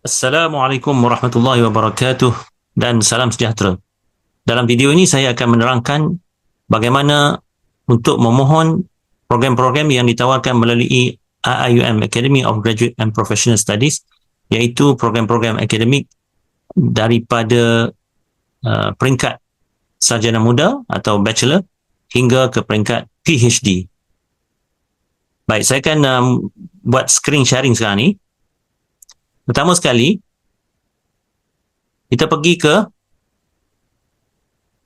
Assalamualaikum warahmatullahi wabarakatuh dan salam sejahtera. Dalam video ini saya akan menerangkan bagaimana untuk memohon program-program yang ditawarkan melalui IIUM Academy of Graduate and Professional Studies, iaitu program-program akademik daripada peringkat sarjana muda atau bachelor hingga ke peringkat PhD. Baik, saya akan buat screen sharing sekarang ni. Pertama sekali, kita pergi ke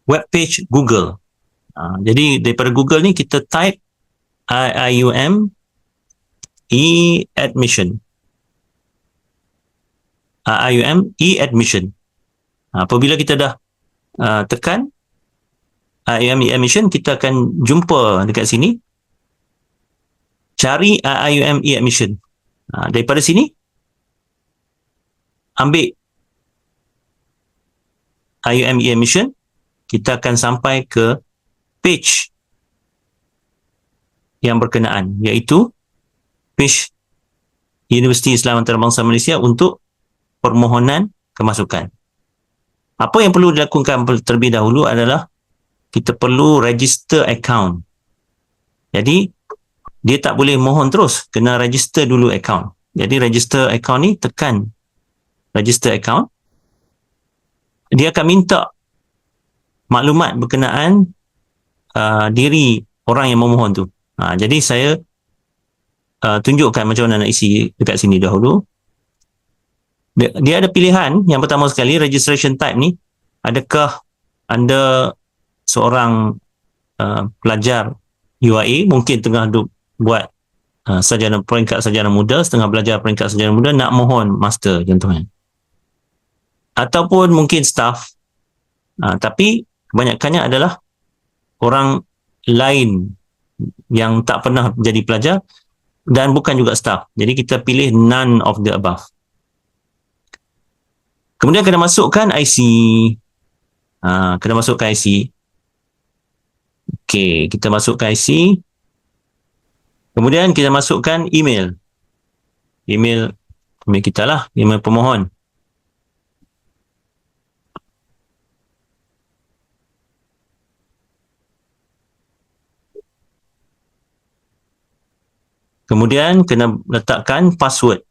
webpage Google. Jadi daripada Google ni kita type IIUM e-admission. IIUM e-admission. Apabila kita dah tekan IIUM e-admission, kita akan jumpa dekat sini. Cari IIUM e-admission. Daripada sini, ambil IIUM e-admission, kita akan sampai ke page yang berkenaan, iaitu page Universiti Islam Antarabangsa Malaysia untuk permohonan kemasukan. Apa yang perlu dilakukan terlebih dahulu adalah kita perlu register account. Jadi, dia tak boleh mohon terus, kena register dulu account. Jadi, register account ni, tekan register account. Dia akan minta maklumat berkenaan diri orang yang memohon tu. Jadi saya tunjukkan macam mana nak isi dekat sini dahulu. Dia ada pilihan. Yang pertama sekali, registration type ni, adakah anda seorang pelajar UIA, mungkin tengah buat peringkat sarjana muda, setengah belajar peringkat sarjana muda, nak mohon master contohnya. Ataupun mungkin staff, tapi kebanyakannya adalah orang lain yang tak pernah jadi pelajar dan bukan juga staff. Jadi kita pilih none of the above. Kemudian kena masukkan IC. Kena masukkan IC. Okey, kita masukkan IC. Kemudian kita masukkan email. Email kita lah, email pemohon. Kemudian kena letakkan password.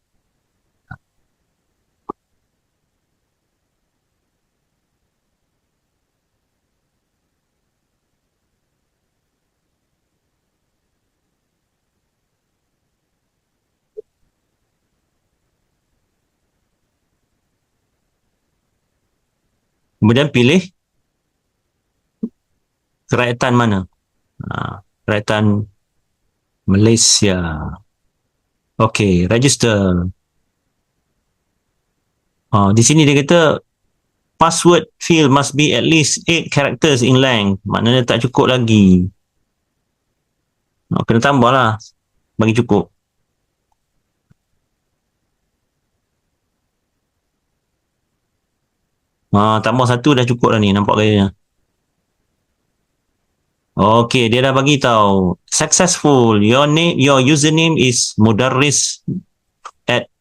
Kemudian pilih kerajaan mana. Kerajaan Malaysia. Okey, register. Di sini dia kata password field must be at least 8 characters in length. Maknanya tak cukup lagi. Kena tambah lah bagi cukup. Tambah satu dah cukup dah ni, nampak gayanya. Okey, dia dah bagi tahu successful. Your username is mudarris at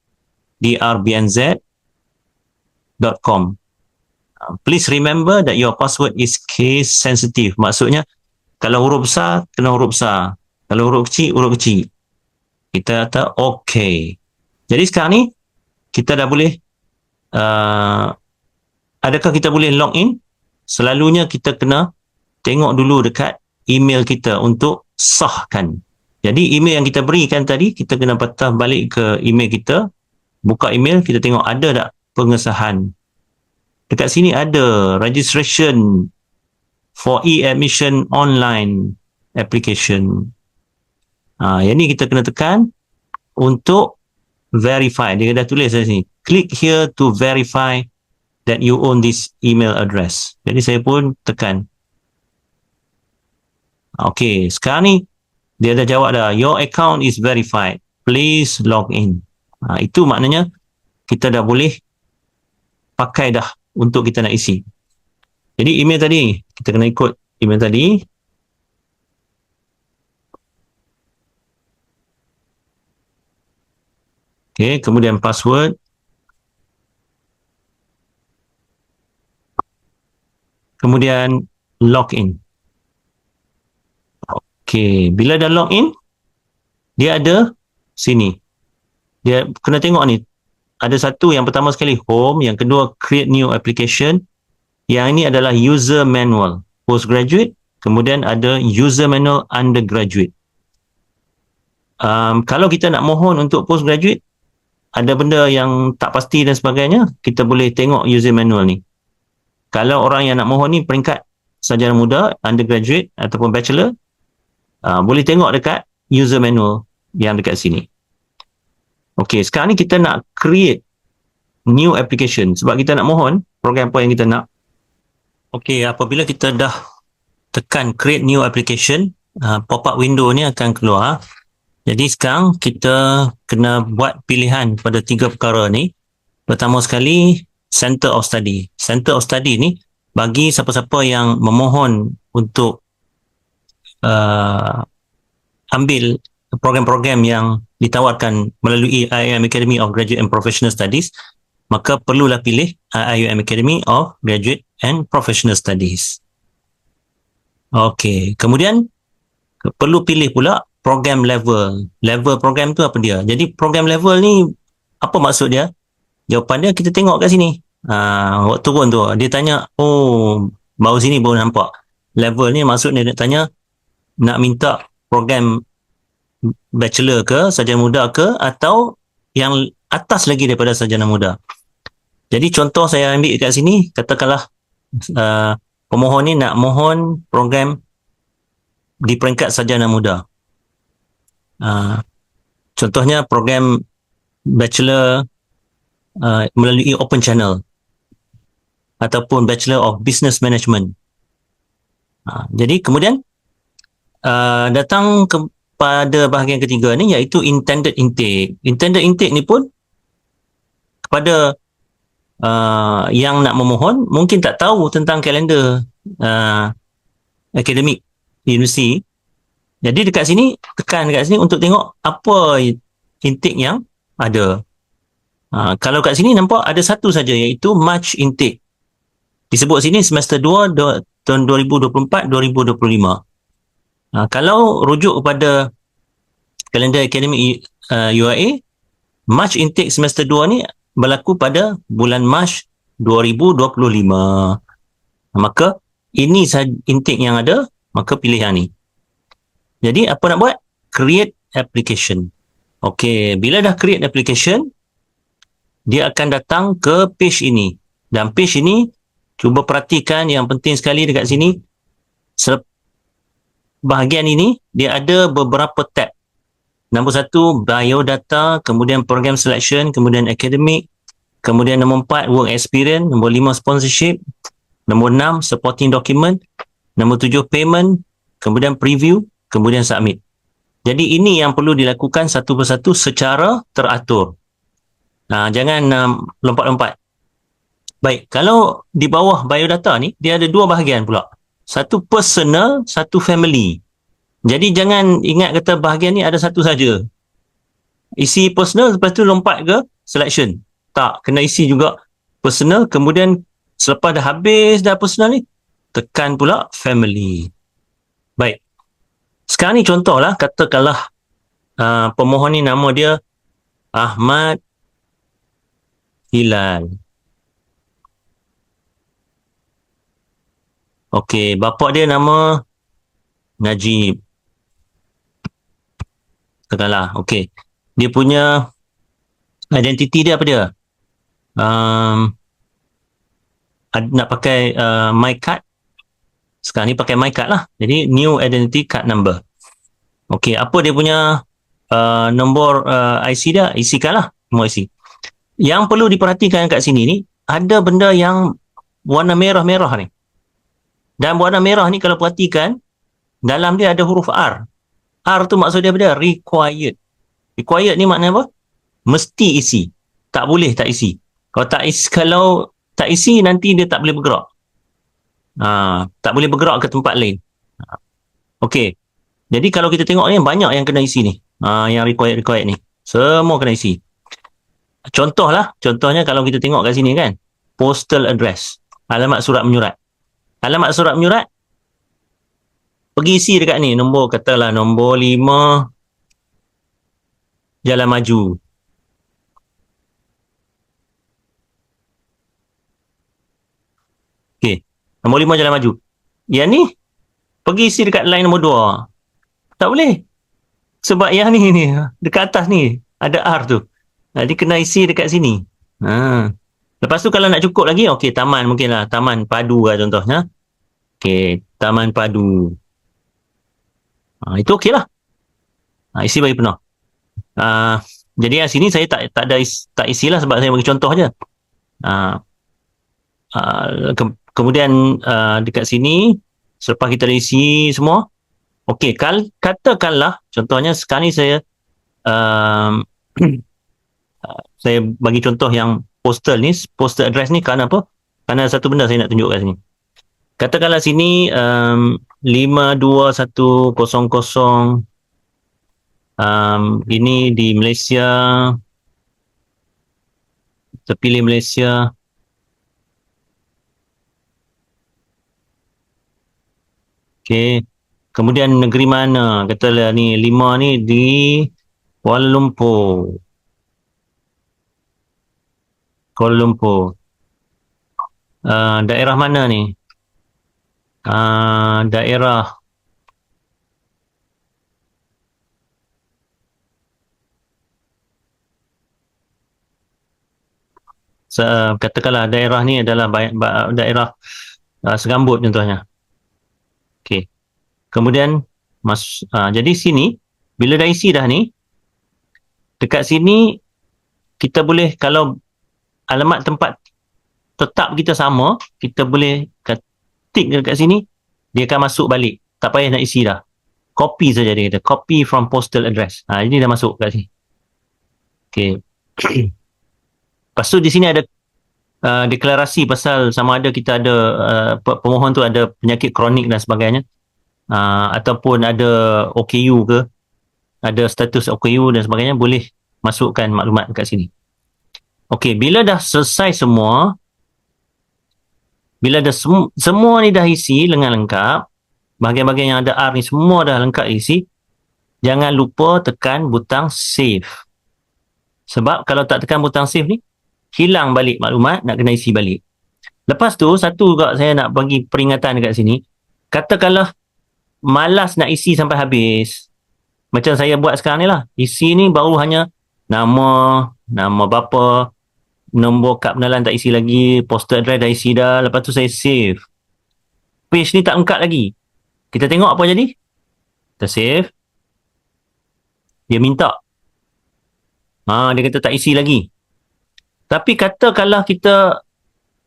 drbnz.com. Please remember that your password is case sensitive. Maksudnya, kalau huruf besar, kena huruf besar. Kalau huruf kecil, huruf kecil. Kita kata okey. Jadi sekarang ni, kita dah boleh, adakah kita boleh log in? Selalunya kita kena tengok dulu dekat email kita untuk sahkan. Jadi email yang kita berikan tadi, kita kena patah balik ke email kita, buka email, kita tengok ada tak pengesahan. Dekat sini ada registration for e-admission online application. Yang ni kita kena tekan untuk verify. Dia dah tulis di sini, click here to verify that you own this email address. Jadi saya pun tekan. Okey, sekarang ni dia dah jawab dah, your account is verified, please log in. Itu maknanya kita dah boleh pakai dah untuk kita nak isi. Jadi email tadi, kita kena ikut email tadi. Okey, kemudian password. Kemudian login. Okey, bila dah login, dia ada sini. Dia kena tengok ni. Ada satu, yang pertama sekali home, yang kedua create new application. Yang ini adalah user manual postgraduate, kemudian ada user manual undergraduate. Kalau kita nak mohon untuk postgraduate, ada benda yang tak pasti dan sebagainya, kita boleh tengok user manual ni. Kalau orang yang nak mohon ni peringkat sarjana muda, undergraduate ataupun bachelor, boleh tengok dekat user manual yang dekat sini. Okey, sekarang ni kita nak create new application sebab kita nak mohon program apa yang kita nak. Okey, apabila kita dah tekan create new application, pop-up window ni akan keluar. Jadi sekarang kita kena buat pilihan pada 3 perkara ni. Pertama sekali, Center of Study. Center of Study ni bagi siapa-siapa yang memohon untuk ambil program-program yang ditawarkan melalui IIM Academy of Graduate and Professional Studies, maka perlulah pilih IIM Academy of Graduate and Professional Studies. Okey, kemudian perlu pilih pula program level. Level program tu apa dia? Jadi program level ni apa maksud dia? Jawapan dia kita tengok kat sini. Waktu turun tu dia tanya, baru sini baru nampak. Level ni maksudnya dia tanya nak minta program bachelor ke, sarjana muda ke, atau yang atas lagi daripada sarjana muda. Jadi contoh saya ambil kat sini, katakanlah pemohon ni nak mohon program di peringkat sarjana muda. Contohnya program bachelor melalui open channel ataupun bachelor of business management. Jadi kemudian datang kepada bahagian ketiga ni, iaitu intended intake. Intended intake ni pun kepada yang nak memohon mungkin tak tahu tentang kalender akademik universiti. Jadi dekat sini, tekan dekat sini untuk tengok apa intake yang ada. Kalau kat sini nampak ada satu saja, iaitu March intake. Disebut sini semester 2 tahun 2024-2025. Kalau rujuk kepada kalender akademik UIA, March intake semester 2 ni berlaku pada bulan Mac 2025. Maka ini intake yang ada, maka pilih yang ni. Jadi apa nak buat? Create application. Okey, bila dah create application, dia akan datang ke page ini. Dan page ini, cuba perhatikan yang penting sekali dekat sini. Bahagian ini, dia ada beberapa tab. Nombor 1, biodata, kemudian program selection, kemudian academic, kemudian nombor 4, work experience, nombor 5, sponsorship, nombor 6, supporting document, nombor 7, payment, kemudian preview, kemudian submit. Jadi ini yang perlu dilakukan satu persatu secara teratur. Jangan lompat-lompat. Baik, kalau di bawah biodata ni, dia ada 2 bahagian pula. Satu personal, satu family. Jadi jangan ingat kata bahagian ni ada satu saja. Isi personal, lepas tu lompat ke selection. Tak, kena isi juga personal, kemudian selepas dah habis dah personal ni, tekan pula family. Baik. Sekarang ni contohlah, katakanlah pemohon ni nama dia Ahmad Hilal. Okey, bapa dia nama Najib. Katakanlah, okey. Dia punya identiti dia apa dia? Nak pakai my card. Sekarang ni pakai my card lah. Jadi new identity card number. Okey, apa dia punya nombor IC dia? Isikan lah, nombor IC. Yang perlu diperhatikan kat sini ni, ada benda yang warna merah-merah ni. Dan warna merah ni kalau perhatikan, dalam dia ada huruf R. R tu maksud dia apa dia? Required. Required ni maknanya apa? Mesti isi. Tak boleh tak isi. Kalau tak isi, nanti dia tak boleh bergerak. Tak boleh bergerak ke tempat lain. Okey. Jadi kalau kita tengok ni, banyak yang kena isi ni. Yang required ni. Semua kena isi. Contohnya kalau kita tengok kat sini kan, postal address, alamat surat menyurat. Alamat surat menyurat, pergi isi dekat ni, katalah nombor 5 Jalan Maju. Okey, nombor 5 Jalan Maju. Yang ni, pergi isi dekat line nombor 2. Tak boleh. Sebab yang ni, dekat atas ni, ada R tu. Jadi kena isi dekat sini. Lepas tu kalau nak cukup lagi, okey, taman mungkin lah. Taman Padu lah contohnya. Okey, Taman Padu. Itu okey lah. Isi bagi penuh. Jadi yang sini saya tak isilah sebab saya bagi contoh je. Kemudian dekat sini, selepas kita dah isi semua, okey, katakanlah, contohnya sekarang ni saya saya bagi contoh yang postal address ni kerana apa? Kerana satu benda saya nak tunjuk kat sini. Katakanlah sini 52100 ini di Malaysia, terpilih Malaysia. Okey. Kemudian negeri mana? Katalah ni 5 ni di Kuala Lumpur. Daerah mana ni? Daerah katakanlah daerah ni adalah daerah Segambut contohnya. Okey. Kemudian jadi sini bila dah isi dah ni, dekat sini kita boleh, kalau alamat tempat tetap kita sama, kita boleh tik dekat sini, dia akan masuk balik. Tak payah nak isi dah. Copy saja dia kata. Copy from postal address. Ini dah masuk kat sini. Okey. Lepas tu di sini ada deklarasi pasal sama ada kita ada pemohon tu ada penyakit kronik dan sebagainya, ataupun ada OKU ke, ada status OKU dan sebagainya, boleh masukkan maklumat kat sini. Okey, bila dah selesai semua, bila dah semua ni dah isi dengan lengkap, bahagian-bahagian yang ada R ni semua dah lengkap isi, jangan lupa tekan butang save. Sebab kalau tak tekan butang save ni, hilang balik maklumat, nak kena isi balik. Lepas tu, satu juga saya nak bagi peringatan dekat sini. Katakanlah malas nak isi sampai habis. Macam saya buat sekarang ni lah. Isi ni baru hanya nama bapa, nombor kad pengenalan tak isi lagi, postal address dah isi dah, lepas tu saya save. Page ni tak angkat lagi. Kita tengok apa jadi. Kita save. Dia minta. Dia kata tak isi lagi. Tapi katakanlah kita,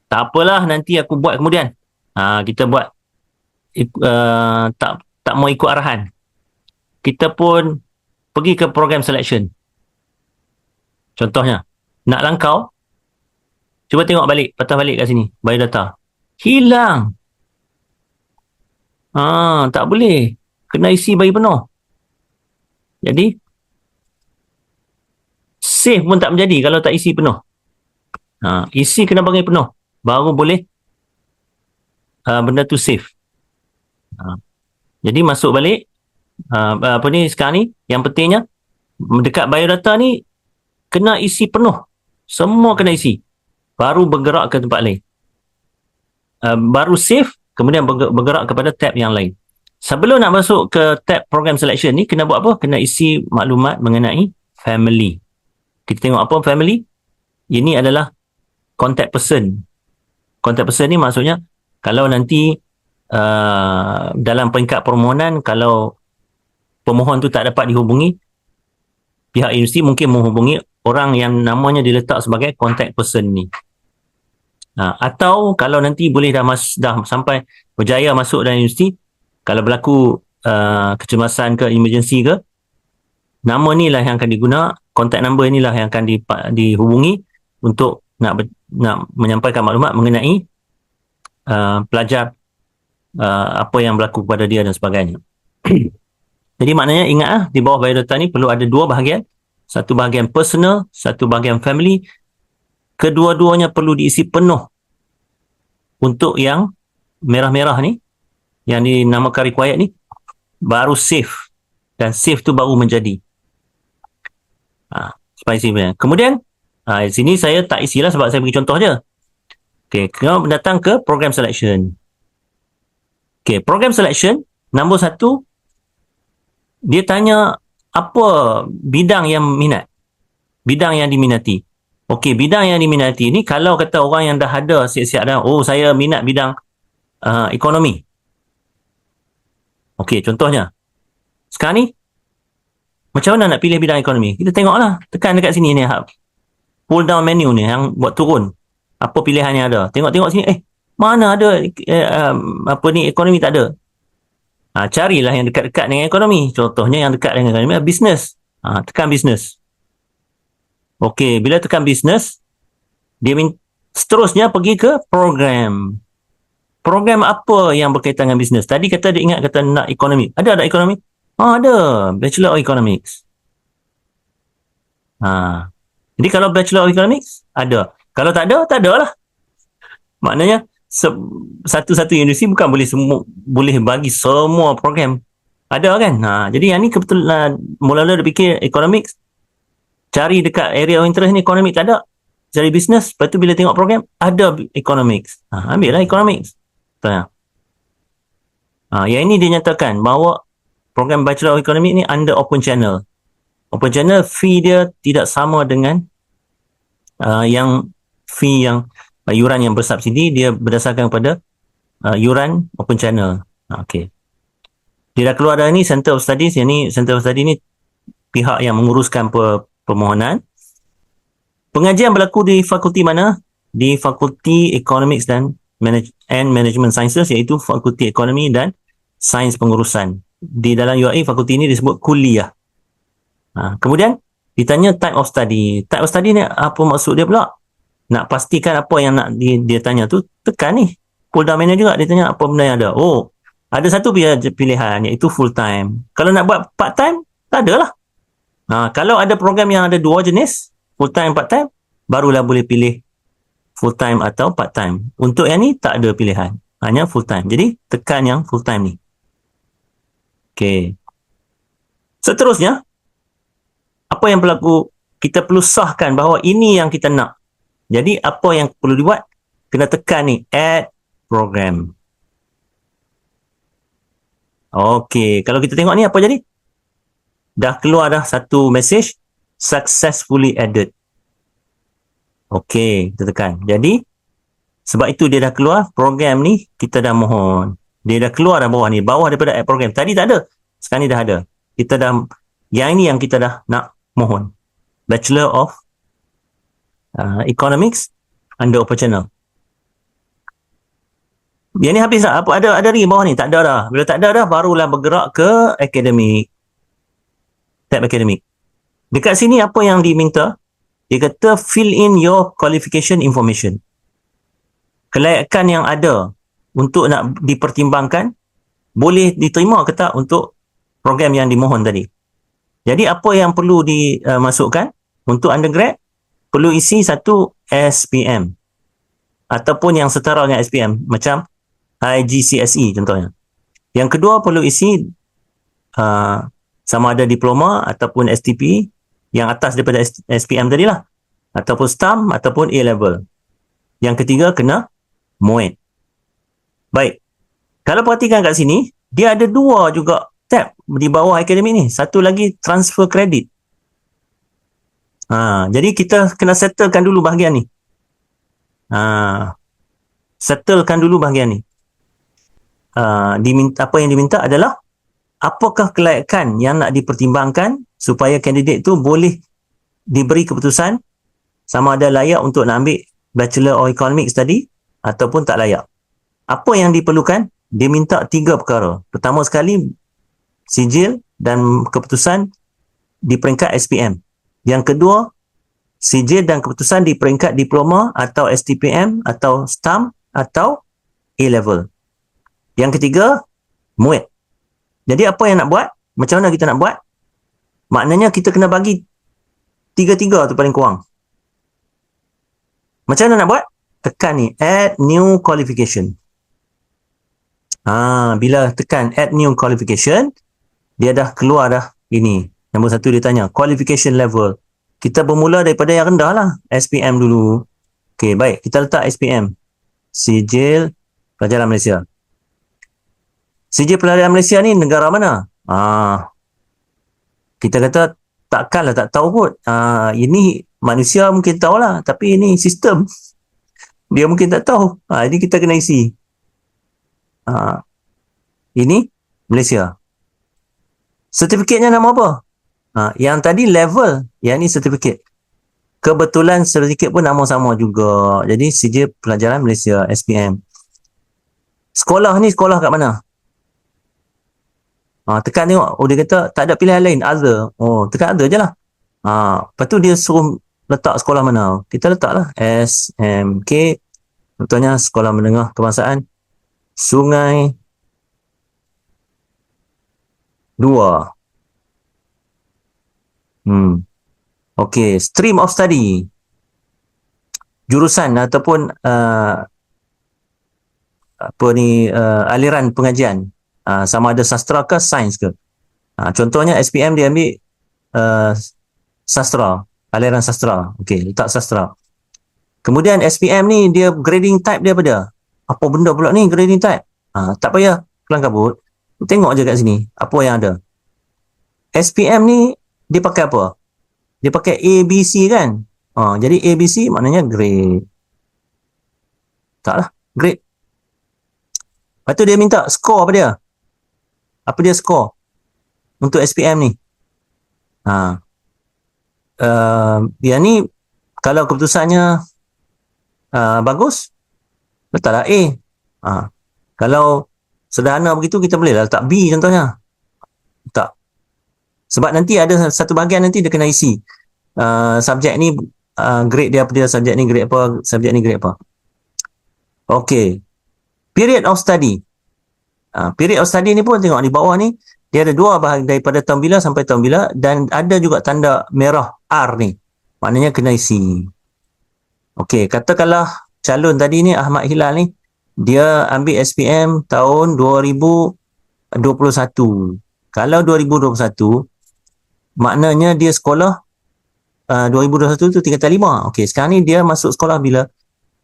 tak apalah, nanti aku buat kemudian. Kita buat, tak mau ikut arahan. Kita pun pergi ke program selection. Contohnya, nak langkau, cuba tengok balik, patah balik kat sini, biodata. Hilang. Tak boleh. Kena isi bagi penuh. Jadi, save pun tak menjadi kalau tak isi penuh. Isi kena bagi penuh. Baru boleh benda tu save. Jadi, masuk balik. Sekarang ni, yang pentingnya, dekat biodata ni, kena isi penuh. Semua kena isi. Baru bergerak ke tempat lain. Baru save, kemudian bergerak kepada tab yang lain. Sebelum nak masuk ke tab program selection ni, kena buat apa? Kena isi maklumat mengenai family. Kita tengok apa family? Ini adalah contact person. Contact person ni maksudnya, kalau nanti dalam peringkat permohonan, kalau pemohon tu tak dapat dihubungi, pihak universiti mungkin menghubungi orang yang namanya diletak sebagai contact person ni. Atau kalau nanti boleh dah sampai berjaya masuk dalam universiti, kalau berlaku kecemasan ke emergency ke, nama ni lah yang akan diguna, contact number ni lah yang akan dihubungi untuk nak menyampaikan maklumat mengenai pelajar, apa yang berlaku kepada dia dan sebagainya. Jadi maknanya ingatlah, di bawah biodata ni perlu ada dua bahagian. satu bahagian personal, satu bahagian family. Kedua-duanya perlu diisi penuh. Untuk yang merah-merah ni, yang dinamakan required ni, baru safe. Dan safe tu baru menjadi. Spicy punya. Kemudian, di sini saya tak isilah sebab saya bagi contoh je. Okay, kalau datang ke program selection. Okay, program selection, nombor 1, dia tanya apa bidang yang minat. Bidang yang diminati. Okey, bidang yang diminati ni kalau kata orang yang dah ada siap-siap dah, oh saya minat bidang ekonomi. Okey, contohnya. Sekarang ni, macam mana nak pilih bidang ekonomi? Kita tengoklah, tekan dekat sini ni, pull down menu ni yang buat turun. Apa pilihan yang ada? Tengok-tengok sini, mana ada apa ni ekonomi tak ada. Carilah yang dekat-dekat dengan ekonomi. Contohnya yang dekat dengan ekonomi, business. Tekan business. Okey, bila tekan business, dia seterusnya pergi ke program. Program apa yang berkaitan dengan business? Tadi kata dia ingat kata nak ekonomi. Ada ekonomi? Ada. Bachelor of Economics. Jadi kalau Bachelor of Economics, ada. Kalau tak ada, tak ada lah. Maknanya, satu-satu universiti bukan boleh bagi semua program. Ada kan? Jadi yang ni kebetulan mula-mula dia fikir economics, cari dekat area of interest ni economics tak ada. Cari business, lepas tu bila tengok program, ada economics. Ambil lah economics. Yang ini dia nyatakan bahawa program Bachelor of Economics ni under open channel. Open channel, fee dia tidak sama dengan yang fee yang yuran yang bersubsidi, dia berdasarkan kepada yuran open channel. Okey. Dia dah keluar dah ni Center of Studies. Yang ni Center of Studies ni pihak yang menguruskan permohonan. Pengajian berlaku di fakulti mana? Di Fakulti Economics dan Management Sciences, iaitu Fakulti Ekonomi dan Sains Pengurusan. Di dalam UAE, fakulti ini disebut kuliah. Kemudian, ditanya type of study. Type of study ni apa maksud dia pula? Nak pastikan apa yang nak dia tanya tu, tekan ni. Pull down menu juga, dia tanya apa benda yang ada. Oh, ada satu pilihan, iaitu full time. Kalau nak buat part time, tak ada lah. Kalau ada program yang ada dua jenis, full time, part time, barulah boleh pilih full time atau part time. Untuk yang ni, tak ada pilihan. Hanya full time. Jadi, tekan yang full time ni. Okey. Seterusnya, apa yang berlaku? Kita perlu sahkan bahawa ini yang kita nak. Jadi, apa yang perlu dibuat? Kena tekan ni, add program. Okey, kalau kita tengok ni apa jadi? Dah keluar dah satu message, successfully added. Okey, kita tekan. Jadi, sebab itu dia dah keluar, program ni kita dah mohon. Dia dah keluar dah bawah ni, bawah daripada add program. Tadi tak ada, sekarang ni dah ada. Kita dah, yang ini yang kita dah nak mohon. Bachelor of Economics under open channel. Yang ni habis tak? Apa ada lagi bawah ni? Tak ada dah. Bila tak ada dah, barulah bergerak ke academic. Tab academic. Dekat sini apa yang diminta? Dia kata fill in your qualification information. Kelayakan yang ada untuk nak dipertimbangkan boleh diterima ke tak untuk program yang dimohon tadi. Jadi apa yang perlu dimasukkan untuk undergrad? Perlu isi satu SPM ataupun yang setara dengan SPM macam IGCSE contohnya. Yang kedua perlu isi sama ada diploma ataupun STP yang atas daripada SPM tadi lah, ataupun STAM ataupun A-level. Yang ketiga kena MOET. Baik, kalau perhatikan kat sini, dia ada dua juga tab di bawah akademik ni. Satu lagi transfer credit. Jadi kita kena settlekan dulu bahagian ni. Settlekan dulu bahagian ni. Apa yang diminta adalah apakah kelayakan yang nak dipertimbangkan supaya kandidat tu boleh diberi keputusan sama ada layak untuk nak ambil Bachelor of Economics tadi ataupun tak layak. Apa yang diperlukan? Dia minta 3 perkara. Pertama sekali, sijil dan keputusan di peringkat SPM. Yang kedua, sijil dan keputusan di peringkat diploma atau STPM atau STAM atau A-level. Yang ketiga, MOET. Jadi apa yang nak buat? Macam mana kita nak buat? Maknanya kita kena bagi Tiga-tiga tu paling kurang. Macam mana nak buat? Tekan ni, add new qualification. Bila tekan add new qualification, dia dah keluar dah ini. Nombor satu dia tanya, qualification level. Kita bermula daripada yang rendah lah. SPM dulu. Okey, baik. Kita letak SPM. Sijil Pelajaran Malaysia. Sijil Pelajaran Malaysia ni negara mana? Kita kata takkanlah tak tahu kot. Ini manusia mungkin tahulah. Tapi ini sistem. Dia mungkin tak tahu. Ini kita kena isi. Ini Malaysia. Sertifikatnya nama apa? Yang tadi level. Yang ni sertifikat. Kebetulan sertifikat pun nama sama juga. Jadi Sijil Pelajaran Malaysia, SPM. Sekolah ni sekolah kat mana? Tekan tengok. Dia kata tak ada pilihan lain. Other. Tekan other je lah. Lepas tu dia suruh letak sekolah mana. Kita letak lah. SMK. Contohnya Sekolah Menengah Kebangsaan Sungai 2. Okey, stream of study. Jurusan ataupun aliran pengajian. Sama ada sastra ke sains ke. Contohnya SPM dia ambil sastra, aliran sastra. Okey, letak sastra. Kemudian SPM ni dia grading type dia apa dia? Apa benda pula ni grading type? Tak payah kelang kabut. Tengok je kat sini apa yang ada. SPM ni dia pakai apa? Dia pakai ABC kan? Jadi ABC maknanya grade. Taklah, grade. Lepas tu dia minta skor apa dia? Apa dia skor untuk SPM ni? Yang ni kalau keputusannya bagus, letaklah A. Kalau sederhana begitu kita boleh letak B contohnya. Tak. Sebab nanti ada satu bahagian nanti dia kena isi. Subjek ni grade dia apa dia, subjek ni grade apa, subjek ni grade apa. Okey. Period of study. Period of study ni pun tengok di bawah ni, dia ada dua bahagian daripada tahun bila sampai tahun bila, dan ada juga tanda merah R ni. Maknanya kena isi. Okey, katakanlah calon tadi ni Ahmad Hilal ni, dia ambil SPM tahun 2021. Kalau 2021, maknanya dia sekolah 2021 tu tingkatan 5. Okey, sekarang ni dia masuk sekolah bila?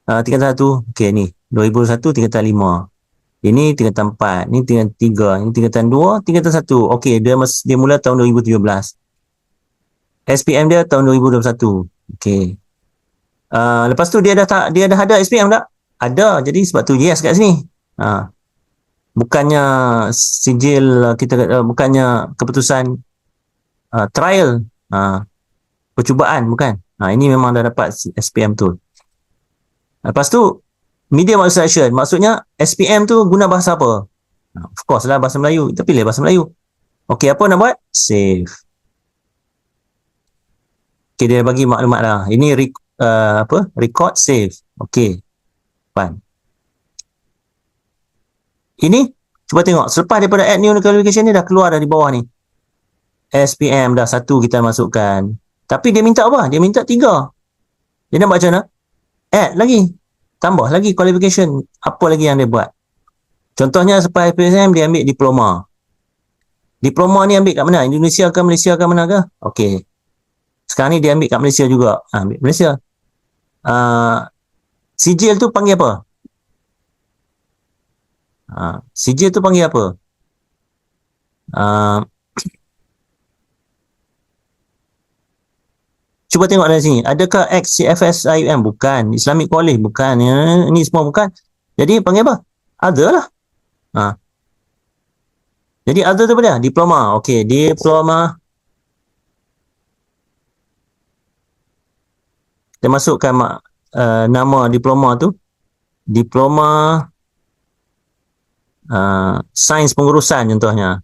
Tingkatan 1. Okey, ni 2021 tingkatan 5. Ini tingkatan 4, ni tingkatan 3, ini tingkatan 2, tingkatan 1. Okey, dia mula tahun 2017. SPM dia tahun 2021. Okey. Lepas tu dia dah ada SPM tak? Ada. Jadi sebab tu yes kat sini. Bukannya sijil kita bukannya keputusan trial, percubaan, bukan. Ini memang dah dapat SPM tu. Lepas tu medium of instruction, maksudnya SPM tu guna bahasa apa? Of course lah bahasa Melayu. Kita pilih bahasa Melayu. Okey, apa nak buat? Save. Okey, dia bagi maklumat lah. Ini record save. Okey. Fine. Ini cuba tengok, selepas daripada add new qualification ni dah keluar dari bawah ni. SPM dah 1 kita masukkan. Tapi dia minta apa? Dia minta 3. Dia nak buat macam mana? Add lagi. Tambah lagi qualification. Apa lagi yang dia buat? Contohnya selepas SPM dia ambil diploma. Diploma ni ambil kat mana? Indonesia ke Malaysia ke mana ke? Okey. Sekarang ni dia ambil kat Malaysia juga. Ambil Malaysia. Sijil tu panggil apa? Sijil tu panggil apa? Cuba tengok dari sini. Adakah XCFS IUM? Bukan. Islamic College? Bukan. Ini semua bukan. Jadi panggil apa? Other lah. Jadi other tu apa dia? Diploma. Okey. Diploma. Kita masukkan nama diploma tu. Diploma sains pengurusan contohnya.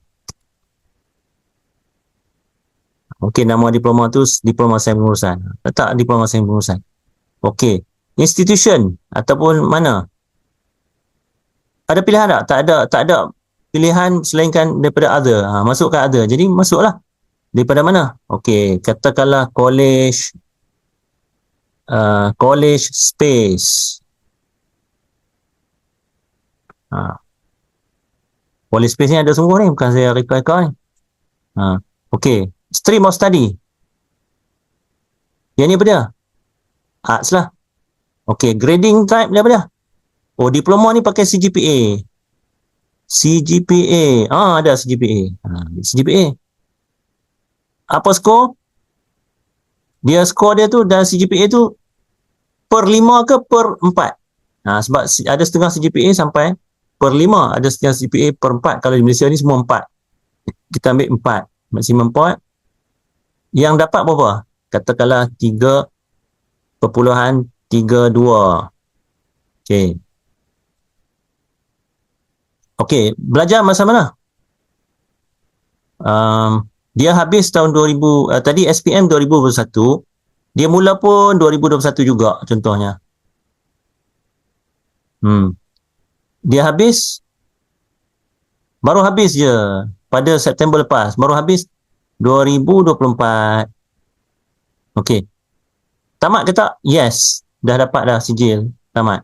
Okey, nama diploma tu diploma sains pengurusan. Letak diploma sains pengurusan. Okey. Institution ataupun mana? Ada pilihan tak? Tak ada pilihan selainkan daripada other. Masukkan other. Jadi masuklah. Daripada mana? Okey, katakanlah college space. College space ni ada sungguh ni, bukan saya reka-reka ni. Okey, stream of study. Yang ni apa dia? Arts lah. Okey, grading type dia apa dia? Oh, diploma ni pakai CGPA. Ada CGPA. CGPA. Apa skor? Dia skor dia tu dan CGPA tu per 5 ke per 4? Sebab ada setengah CGPA sampai per 5, ada setengah CGPA per 4. Kalau di Malaysia ni semua 4. Kita ambil 4. Maksimum 4. Yang dapat berapa? Katakanlah 3.32. Okey. Okey, belajar masa mana? Dia habis tahun 2000, tadi SPM 2021, dia mula pun 2021 juga contohnya. Dia baru habis je pada September lepas, baru habis 2024. Okey. Tamat ke tak? Yes. Dah dapat dah sijil. Tamat.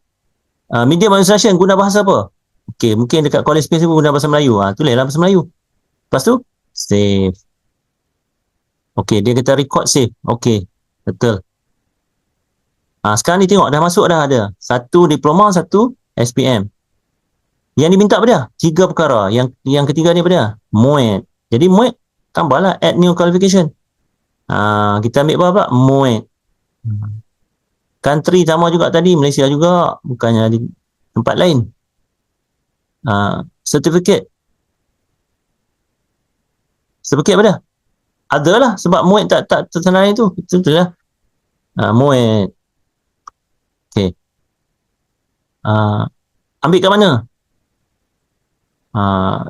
Medium of instruction guna bahasa apa? Okey, mungkin dekat college space pun guna bahasa Melayu. Tulislah bahasa Melayu. Lepas tu, save. Okey, dia kata record save. Okey, betul. Sekarang ni tengok, dah masuk dah ada. 1 diploma, 1 SPM. Yang diminta apa dia? 3 perkara. Yang ketiga ni apa dia? MOET. Jadi MOET, tambahlah add new qualification. Kita ambil apa? MOET. Country sama juga tadi, Malaysia juga, bukannya di tempat lain. Certificate apa dia? Ada lah, sebab MOET tak tertandai tu. Betul lah. MOET. Okay. Ambil kat mana?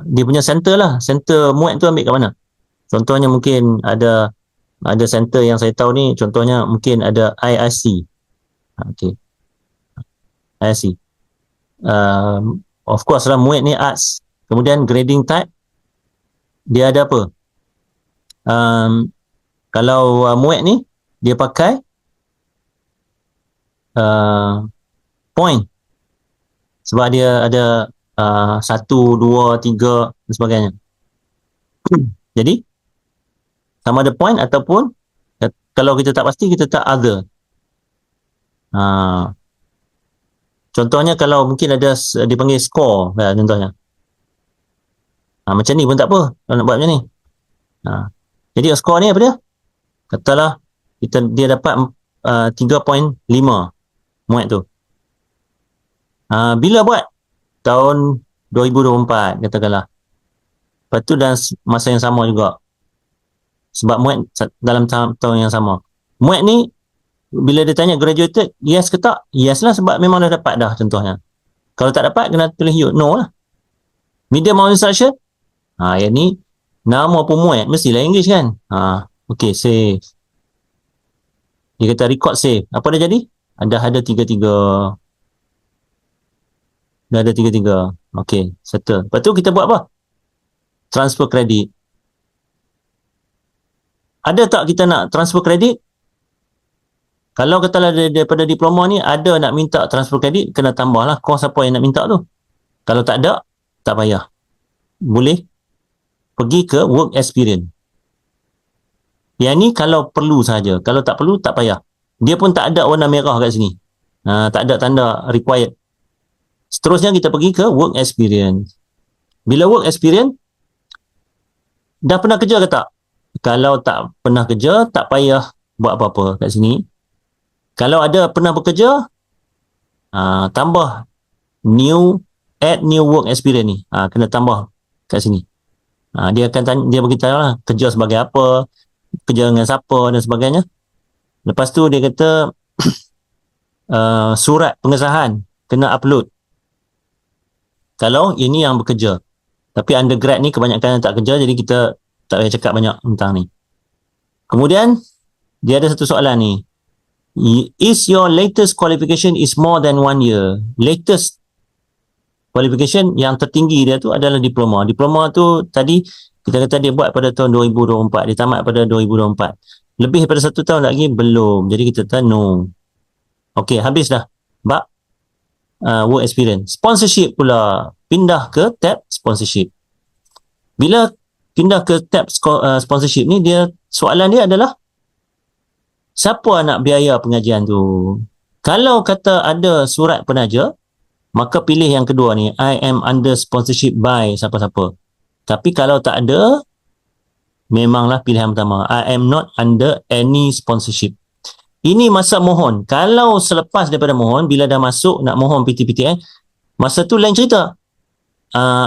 Dia punya center lah. Center MOET tu ambil kat mana? Contohnya mungkin ada center yang saya tahu ni, contohnya mungkin ada IIC. Okay. IIC. Of course lah, MOET ni arts. Kemudian grading type, dia ada apa? Kalau MOET ni, dia pakai point. Sebab dia ada 1, 2, 3 dan sebagainya. Jadi, sama ada point ataupun kalau kita tak pasti, kita tak other. Contohnya kalau mungkin ada dipanggil score, contohnya. Macam ni pun tak apa kalau nak buat macam ni. Jadi skor ni apa dia? Katalah dia dapat 3.5 MOET tu. Bila buat? Tahun 2024 katakanlah. Lepas tu dan masa yang sama juga. Sebab MOET dalam tahun yang sama. MOET ni bila dia tanya graduated, yes ke tak? Yes lah, sebab memang dah dapat dah contohnya. Kalau tak dapat, kena tulis no lah. Medium of instruction? Yang ni nama pun MOET, mestilah English kan? Okay, save. Dia kata record save. Apa dah jadi? Dah ada 3-3. Dah ada 3-3. Okay, settle. Lepas tu kita buat apa? Transfer kredit. Ada tak kita nak transfer kredit? Kalau katalah daripada diploma ni ada nak minta transfer kredit, kena tambahlah kos apa yang nak minta tu. Kalau tak ada, tak payah. Boleh pergi ke work experience. Yang ni kalau perlu saja. Kalau tak perlu, tak payah. Dia pun tak ada warna merah kat sini. Tak ada tanda required. Seterusnya kita pergi ke work experience. Bila work experience, dah pernah kerja ke tak? Kalau tak pernah kerja, tak payah buat apa-apa kat sini. Kalau ada pernah bekerja, tambah add new work experience ni. Kena tambah kat sini. Dia akan tanya, dia beritahu lah kerja sebagai apa, kerja dengan siapa dan sebagainya. Lepas tu dia kata surat pengesahan kena upload. Kalau ini yang bekerja. Tapi undergrad ni kebanyakan yang tak kerja, jadi kita tak payah cakap banyak tentang ni. Kemudian dia ada satu soalan ni. Is your latest qualification is more than 1 year? Latest qualification yang tertinggi dia tu adalah diploma. Diploma tu tadi Kita kata dia buat pada tahun 2024, dia tamat pada 2024. Lebih daripada 1 tahun lagi, belum. Jadi kita kata no. Okey, habis dah bab work experience. Sponsorship pula, pindah ke tab sponsorship. Bila pindah ke tab sponsorship ni, dia soalan dia adalah siapa nak biaya pengajian tu? Kalau kata ada surat penaja, maka pilih yang kedua ni, I am under sponsorship by siapa-siapa. Tapi kalau tak ada, memanglah pilihan pertama, I am not under any sponsorship. Ini masa mohon. Kalau selepas daripada mohon, bila dah masuk nak mohon PTPTN, masa tu lain cerita.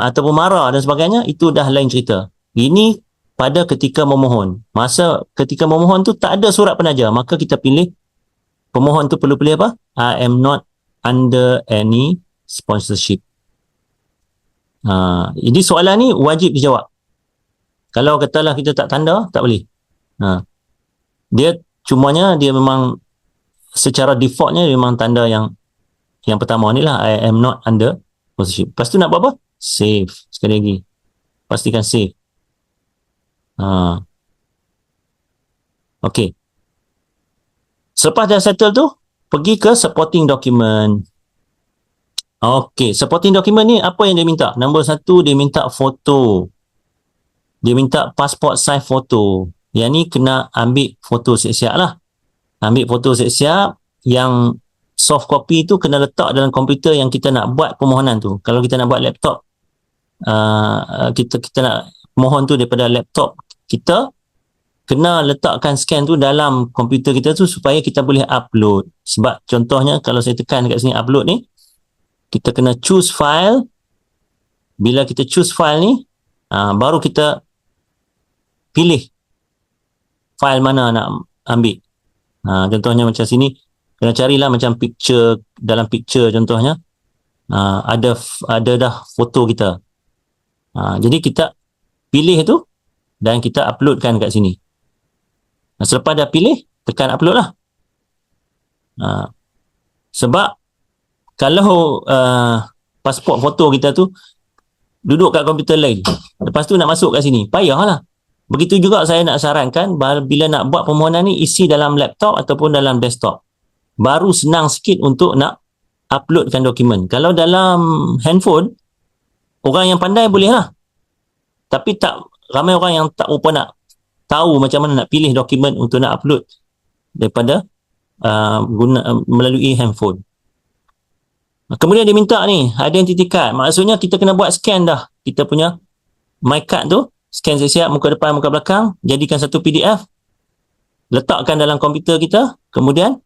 Ataupun marah dan sebagainya, itu dah lain cerita. Ini pada ketika memohon. Masa ketika memohon tu tak ada surat penaja, maka kita pilih, pemohon tu perlu pilih apa? I am not under any sponsorship. Jadi soalan ni wajib dijawab. Kalau katalah kita tak tanda, tak boleh. Dia cumanya dia memang secara defaultnya dia memang tanda yang pertama ni lah, I am not under sponsorship. Lepas tu nak buat apa? Save. Sekali lagi, pastikan save. Okey. Selepas dah settle tu, pergi ke supporting document. Okey, supporting document ni apa yang dia minta? Nombor 1, dia minta foto. Dia minta passport size foto. Yang ni kena ambil foto siap-siap lah. Ambil foto siap-siap, yang soft copy tu kena letak dalam komputer yang kita nak buat permohonan tu. Kalau kita nak buat laptop, kita nak mohon tu daripada laptop kita, kena letakkan scan tu dalam komputer kita tu supaya kita boleh upload. Sebab contohnya kalau saya tekan kat sini upload ni, kita kena choose file. Bila kita choose file ni, baru kita pilih file mana nak ambil. Contohnya macam sini, kena carilah macam picture, dalam picture contohnya ada dah foto kita. Jadi kita pilih tu dan kita uploadkan kat sini. Selepas dah pilih, tekan upload lah. Sebab kalau pasport foto kita tu duduk kat komputer lain, lepas tu nak masuk kat sini, payahlah. Begitu juga saya nak sarankan, bila nak buat permohonan ni, isi dalam laptop ataupun dalam desktop. Baru senang sikit untuk nak uploadkan dokumen. Kalau dalam handphone, orang yang pandai boleh lah. Tapi tak ramai orang yang tak rupa nak tahu macam mana nak pilih dokumen untuk nak upload daripada melalui handphone. Kemudian dia minta ni identity card. Maksudnya kita kena buat scan dah kita punya my card tu, scan siap-siap muka depan muka belakang, jadikan satu PDF, letakkan dalam komputer kita. Kemudian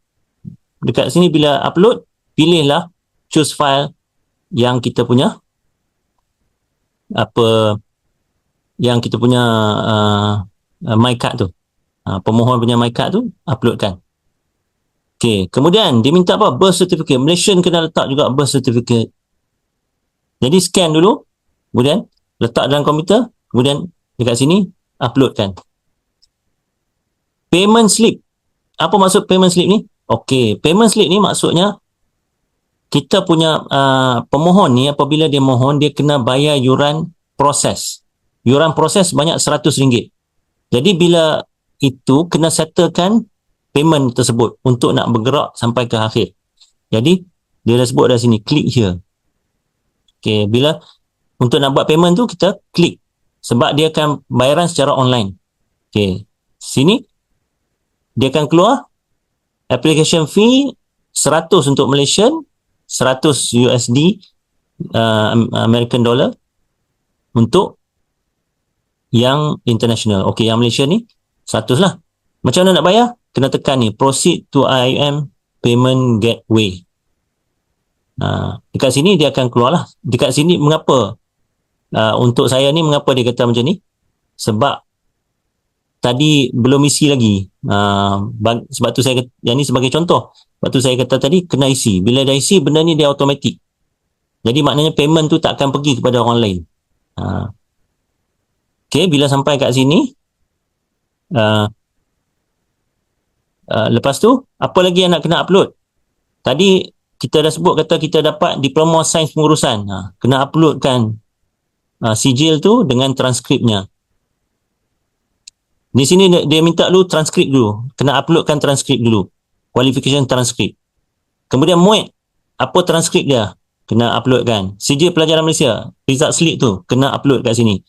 dekat sini bila upload, pilihlah choose file yang kita punya my card tu, pemohon punya my card tu, uploadkan. Okey, kemudian dia minta apa? Birth certificate. Malaysian kena letak juga birth certificate. Jadi scan dulu, kemudian letak dalam komputer, kemudian dekat sini uploadkan. Payment slip. Apa maksud payment slip ni? Okey, payment slip ni maksudnya kita punya pemohon ni apabila dia mohon, dia kena bayar yuran proses. Yuran proses banyak RM100. Jadi bila itu kena settlekan payment tersebut untuk nak bergerak sampai ke akhir. Jadi dia dah sebut dah sini, click here. Okey, bila untuk nak buat payment tu kita klik, sebab dia akan bayaran secara online. Okey, sini dia akan keluar application fee 100 untuk Malaysian, 100 USD American dollar untuk yang international. Okey, yang Malaysia ni 100 lah. Macam mana nak bayar? Kena tekan ni, proceed to IM payment gateway. Dekat sini dia akan keluar lah. Dekat sini mengapa untuk saya ni, mengapa dia kata macam ni? Sebab tadi belum isi lagi. Sebab tu saya kata, yang ni sebagai contoh. Sebab tu saya kata tadi kena isi. Bila dah isi, benda ni dia automatik. Jadi maknanya payment tu tak akan pergi kepada orang lain. Okey, bila sampai kat sini, lepas tu apa lagi yang nak kena upload? Tadi kita dah sebut kata kita dapat diploma sains pengurusan. Kena uploadkan sijil tu dengan transkripnya. Di sini dia minta dulu transkrip dulu. Kena uploadkan transkrip dulu. Qualification transkrip. Kemudian MUIT, apa transkrip dia? Kena uploadkan. Sijil Pelajaran Malaysia, result slip tu, kena upload kat sini.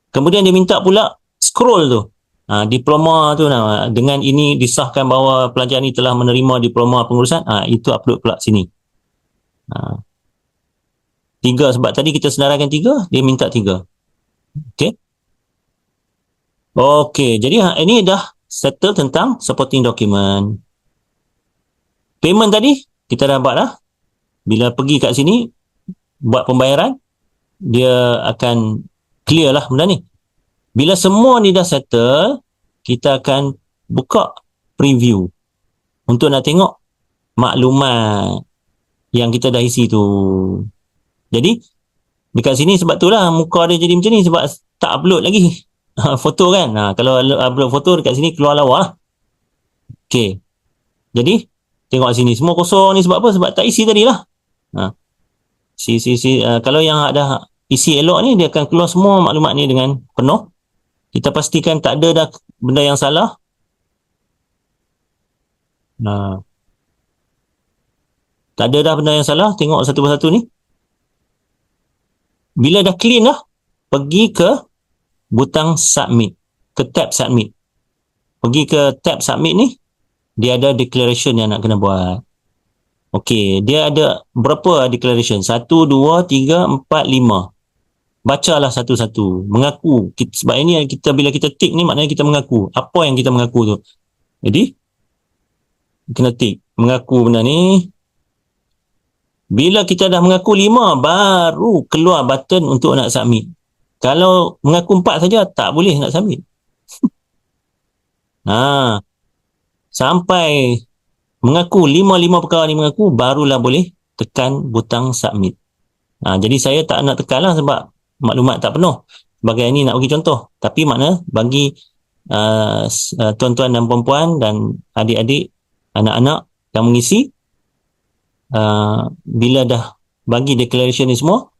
Kemudian dia minta pula scroll tu. Diploma tu dengan ini disahkan bahawa pelajar ni telah menerima diploma pengurusan. Itu upload pula sini. 3 sebab tadi kita sedarakan 3, dia minta 3. Okey. Okey, jadi ini dah settle tentang supporting document. Payment tadi kita dah buat dah. Bila pergi kat sini buat pembayaran, dia akan clear lah benda ni. Bila semua ni dah settle, kita akan buka preview untuk nak tengok maklumat yang kita dah isi tu. Jadi dekat sini sebab tu lah muka dia jadi macam ni, sebab tak upload lagi foto kan. Kalau upload foto dekat sini keluar lawa lah. Okay, jadi tengok sini semua kosong ni sebab apa? Sebab tak isi tadi lah. Kalau yang ada isi elok ni, dia akan keluar semua maklumat ni dengan penuh. Kita pastikan tak ada dah benda yang salah. Tak ada dah benda yang salah. Tengok satu persatu ni. Bila dah clean dah, pergi ke butang submit, ke tab submit. Pergi ke tab submit ni, dia ada declaration yang nak kena buat. Okey, dia ada berapa declaration? 1, 2, 3, 4, 5. Bacalah satu-satu. Mengaku. Sebab ini bila kita tick ni, maknanya kita mengaku. Apa yang kita mengaku tu. Jadi, kena tick. Mengaku benda ni. Bila kita dah mengaku 5, baru keluar button untuk nak submit. Kalau mengaku 4 saja, tak boleh nak submit. Sampai mengaku 5 perkara ni mengaku, barulah boleh tekan butang submit. Jadi saya tak nak tekan lah sebab maklumat tak penuh. Sebagai ini nak bagi contoh. Tapi makna bagi tuan-tuan dan puan-puan dan adik-adik, anak-anak yang mengisi, bila dah bagi declaration ni semua,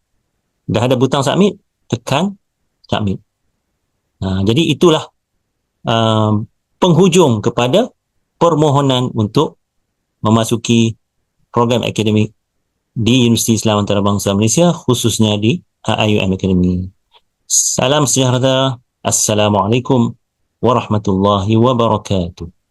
dah ada butang submit, tekan submit. Jadi itulah penghujung kepada permohonan untuk memasuki program akademik di Universiti Islam Antarabangsa Malaysia, khususnya di IUM Academy. Salam sejahtera. Assalamualaikum warahmatullahi wabarakatuh.